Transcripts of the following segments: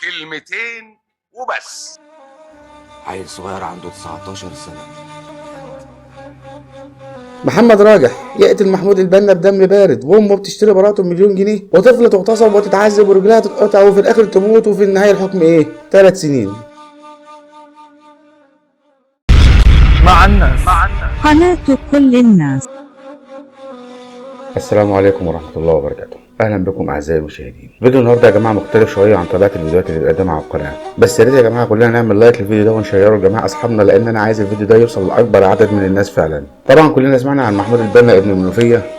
كلمتين وبس. عيل صغير عنده 19 سنة. محمد راجح يقتل محمود البنا بدم بارد، وامه بتشتري براءته ب1,000,000 جنيه، وطفله تغتصب وتتعذب ورجلها تتقطع وفي الاخر تموت، وفي النهايه الحكم ايه؟ 3 سنين. مع الناس. قناة كل الناس. السلام عليكم ورحمه الله وبركاته. اهلا بكم اعزائي المشاهدين. فيديو النهارده يا جماعه مختلف شويه عن طبيعه الفيديوهات اللي بنقدمها على القناه، بس يا ريت يا جماعه كلنا نعمل لايك للفيديو ده ونشيره لجميع اصحابنا، لان انا عايز الفيديو ده يوصل لاكبر عدد من الناس فعلا. طبعا كلنا سمعنا عن محمود البنا ابن المنوفيه،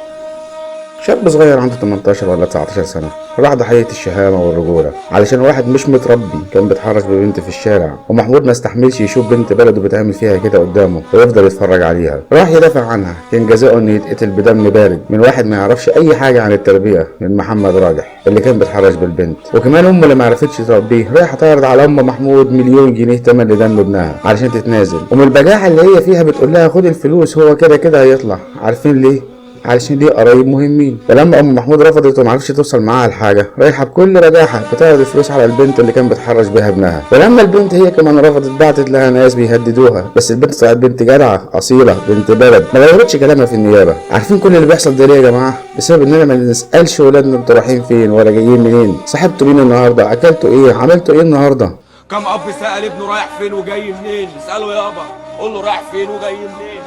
شاب صغير عنده 18 ولا 19 سنة، راح ضحية الشهامة والرجولة علشان واحد مش متربي كان بيتحرش ببنت في الشارع، ومحمود ما استحملش يشوف بنت بلده بتعمل فيها كده قدامه ويفضل يتفرج عليها، راح يدافع عنها. كان جزاؤه انه يتقتل بدم بارد من واحد ما يعرفش اي حاجة عن التربية، من محمد راجح اللي كان بيتحرش بالبنت. وكمان امه اللي ما عرفتش تربيه رايحة تعرض على ام محمود 1,000,000 جنيه تمن لدم ابنها علشان تتنازل، ومن البجاحة اللي هي فيها بتقول لها خد الفلوس، هو كده كده هيطلع. عارفين ليه؟ علشان ليه قرايب مهمين. ولما ام محمود رفضت ومعرفتش توصل معاها لحاجه، رايحه بكل رجاحه بتعرض الفلوس على البنت اللي كان بتحرش بيها ابنها. ولما البنت هي كمان رفضت، بعتت لها ناس بيهددوها، بس البنت طلعت بنت جدعه اصيله بنت بلد، ما غيرتش كلامها في النيابه. عارفين كل اللي بيحصل ده ليه يا جماعه؟ بسبب اننا ما نسالش ولادنا انتوا رايحين فين ولا جايين منين، صاحبتوا مين النهارده، اكلتوا ايه، عملتوا ايه النهارده. كم اب سأل ابنه رايح فين وجاي منين؟ اسأله يابا، قول له رايح فين وجاي منين.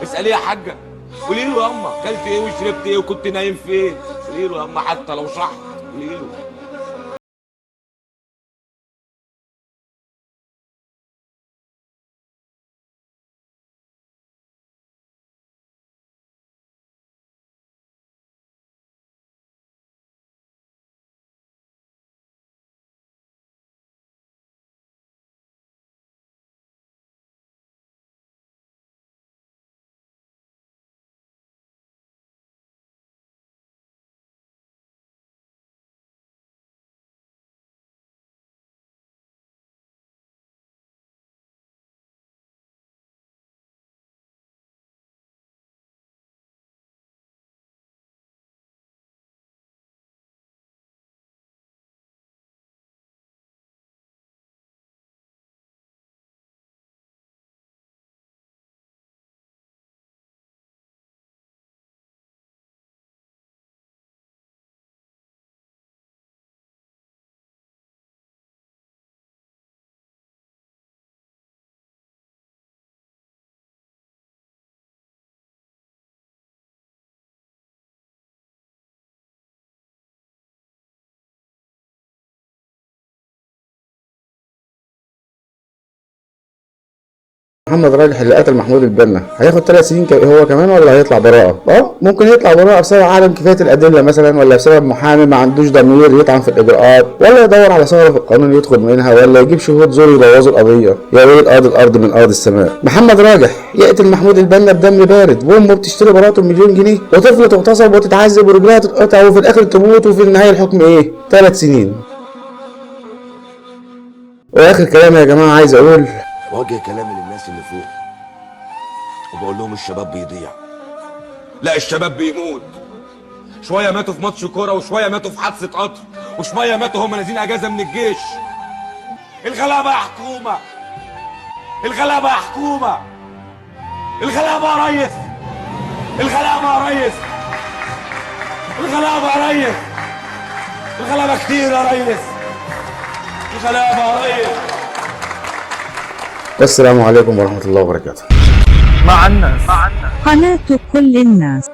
اسأليه يا حاجة، قولي له ياما اكلت ايه وشربت ايه وكنت نايم فين. قولي له ياما حتى لو شحط، قولي له. محمد راجح اللي قتل محمود البنا هياخد 3 سنين هو كمان، ولا هيطلع براءة؟ ممكن يطلع براءة بسبب عدم كفاية الأدلة مثلا، ولا بسبب محامي ما عندوش ضمير يطعن في الإجراءات، ولا يدور على ثغرة في القانون يدخل منها، ولا يجيب شهود زور يبوظوا القضية. يا ويل قاضي الأرض من قاضي السماء. محمد راجح يقتل محمود البنا بدم بارد، وأمه بتشتري براءته ب1,000,000 جنيه، وطفله تغتصب وتتعذب ورجلها تتقطع وفي الآخر تموت، وفي النهاية الحكم إيه؟ 3 سنين. وآخر كلام يا جماعة عايز أقول، وجه كلامي للناس اللي فوق وبقول لهم الشباب بيضيع، لا الشباب بيموت. شويه ماتوا في ماتش كوره، وشويه ماتوا في حادثه قطر، وشويه ماتوا هم نازلين اجازه من الجيش. الغلابه يا حكومه، الغلابه يا حكومه، الغلابه يا ريس، الغلابه يا ريس، الغلابه يا ريس، الغلابه كتير يا ريس، الغلابه يا ريس. والسلام عليكم ورحمة الله وبركاته. مع الناس. قناة كل الناس.